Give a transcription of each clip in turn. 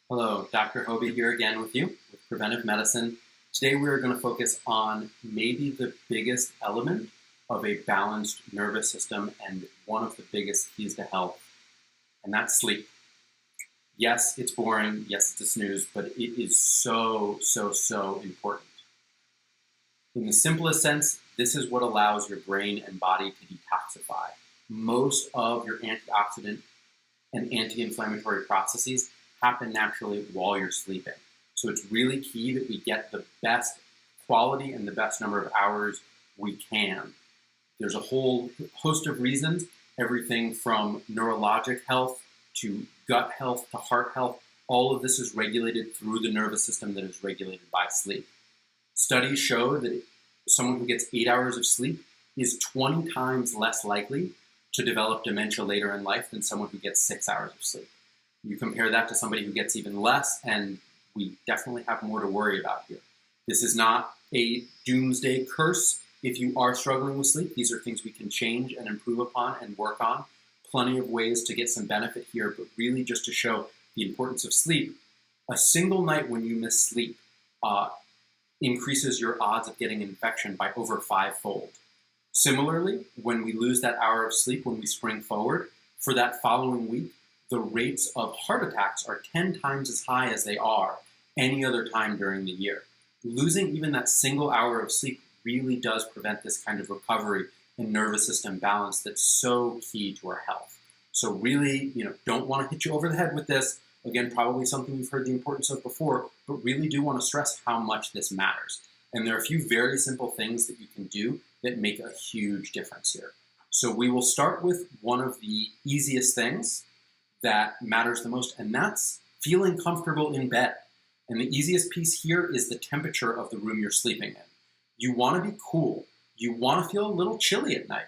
Hello, Dr. Hobie here again with you with preventive medicine. Today we are going to focus on maybe the biggest element of a balanced nervous system and one of the biggest keys to health, and that's sleep. Yes, it's boring. Yes, it's a snooze, but it is so important. In the simplest sense, this is what allows your brain and body to detoxify. Most of your antioxidant and anti-inflammatory processes happen naturally while you're sleeping. So it's really key that we get the best quality and the best number of hours we can. There's a whole host of reasons, everything from neurologic health to gut health to heart health. All of this is regulated through the nervous system that is regulated by sleep. Studies show that someone who gets 8 hours of sleep is 20 times less likely to develop dementia later in life than someone who gets 6 hours of sleep. You compare that to somebody who gets even less, and we definitely have more to worry about here. This is not a doomsday curse. If you are struggling with sleep, these are things we can change and improve upon and work on. Plenty of ways to get some benefit here, but really just to show the importance of sleep. A single night when you miss sleep increases your odds of getting an infection by over 5-fold. Similarly, when we lose that hour of sleep, when we spring forward, for that following week, the rates of heart attacks are 10 times as high as they are any other time during the year. Losing even that single hour of sleep really does prevent this kind of recovery and nervous system balance that's so key to our health. So really, don't want to hit you over the head with this. Again, probably something you've heard the importance of before, but really do want to stress how much this matters. And there are a few very simple things that you can do that make a huge difference here. So we will start with one of the easiest things that matters the most, and that's feeling comfortable in bed. And the easiest piece here is the temperature of the room you're sleeping in. You want to be cool. You want to feel a little chilly at night.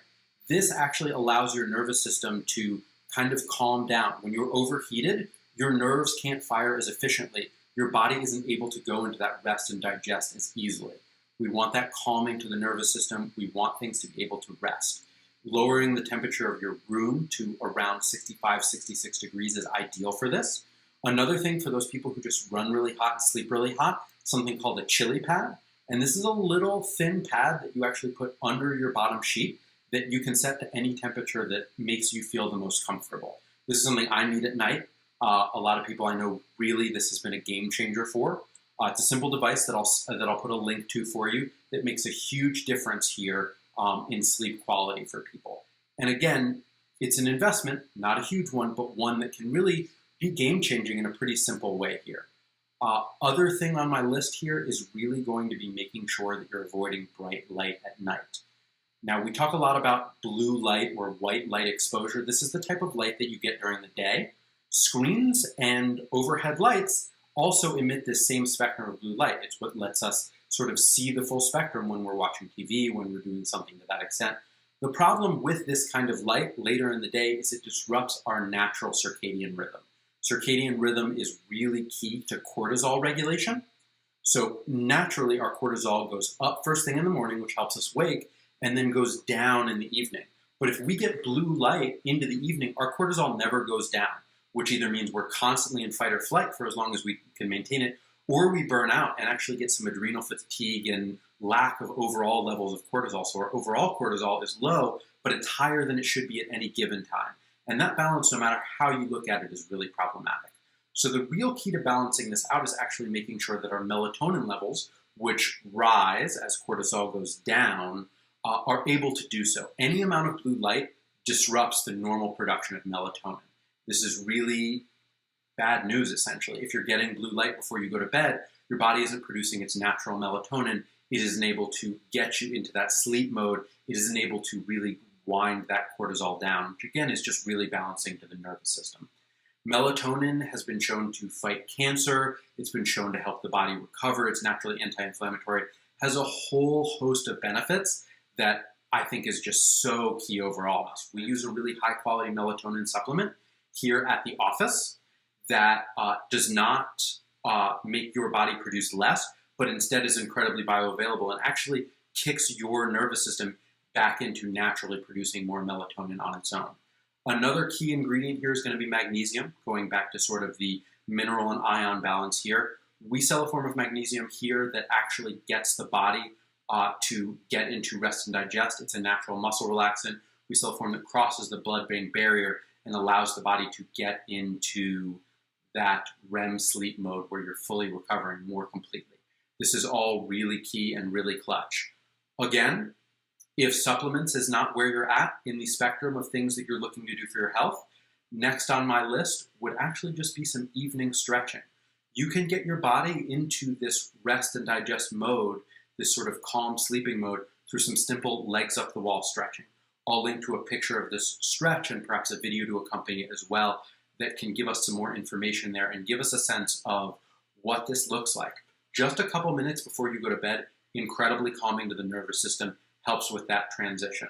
This actually allows your nervous system to kind of calm down. When you're overheated, your nerves can't fire as efficiently. Your body isn't able to go into that rest and digest as easily. We want that calming to the nervous system. We want things to be able to rest. Lowering the temperature of your room to around 65, 66 degrees is ideal for this. Another thing for those people who just run really hot and sleep really hot, something called a chili pad. And this is a little thin pad that you actually put under your bottom sheet that you can set to any temperature that makes you feel the most comfortable. This is something I need at night. A lot of people I know really this has been a game changer for. It's a simple device that I'll put a link to for you that makes a huge difference here in sleep quality for people. And again, it's an investment, not a huge one, but one that can really be game-changing in a pretty simple way here. Other thing on my list here is really going to be making sure that you're avoiding bright light at night. Now, we talk a lot about blue light or white light exposure. This is the type of light that you get during the day. Screens and overhead lights also emit this same spectrum of blue light. It's what lets us sort of see the full spectrum when we're watching TV, when we're doing something to that extent. The problem with this kind of light later in the day is it disrupts our natural circadian rhythm. Circadian rhythm is really key to cortisol regulation. So naturally, our cortisol goes up first thing in the morning, which helps us wake, and then goes down in the evening. But if we get blue light into the evening, our cortisol never goes down, which either means we're constantly in fight or flight for as long as we can maintain it, or we burn out and actually get some adrenal fatigue and lack of overall levels of cortisol. So our overall cortisol is low, but it's higher than it should be at any given time. And that balance, no matter how you look at it, is really problematic. So the real key to balancing this out is actually making sure that our melatonin levels, which rise as cortisol goes down, are able to do so. Any amount of blue light disrupts the normal production of melatonin. This is really bad news, essentially. If you're getting blue light before you go to bed, your body isn't producing its natural melatonin. It isn't able to get you into that sleep mode. It isn't able to really wind that cortisol down, which again is just really balancing to the nervous system. Melatonin has been shown to fight cancer. It's been shown to help the body recover. It's naturally anti-inflammatory. Has a whole host of benefits that I think is just so key overall. We use a really high-quality melatonin supplement here at the office that does not make your body produce less, but instead is incredibly bioavailable and actually kicks your nervous system back into naturally producing more melatonin on its own. Another key ingredient here is going to be magnesium, going back to sort of the mineral and ion balance here. We sell a form of magnesium here that actually gets the body to get into rest and digest. It's a natural muscle relaxant. We sell a form that crosses the blood-brain barrier and allows the body to get into that REM sleep mode where you're fully recovering more completely. This is all really key and really clutch. Again, if supplements is not where you're at in the spectrum of things that you're looking to do for your health, next on my list would actually just be some evening stretching. You can get your body into this rest and digest mode, this sort of calm sleeping mode, through some simple legs up the wall stretching. I'll link to a picture of this stretch and perhaps a video to accompany it as well that can give us some more information there and give us a sense of what this looks like. Just a couple minutes before you go to bed, incredibly calming to the nervous system, helps with that transition.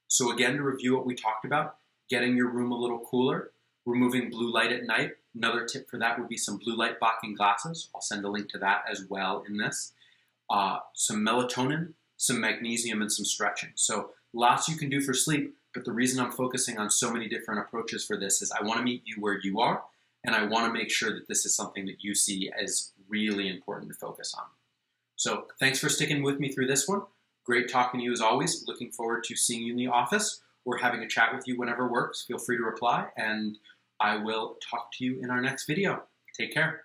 So again, to review what we talked about, getting your room a little cooler, removing blue light at night. Another tip for that would be some blue light blocking glasses. I'll send a link to that as well in this. Some melatonin, some magnesium, and some stretching. So lots you can do for sleep, but the reason I'm focusing on so many different approaches for this is I want to meet you where you are, and I want to make sure that this is something that you see as really important to focus on. So thanks for sticking with me through this one. Great talking to you as always. Looking forward to seeing you in the office or having a chat with you whenever works. Feel free to reply, and I will talk to you in our next video. Take care.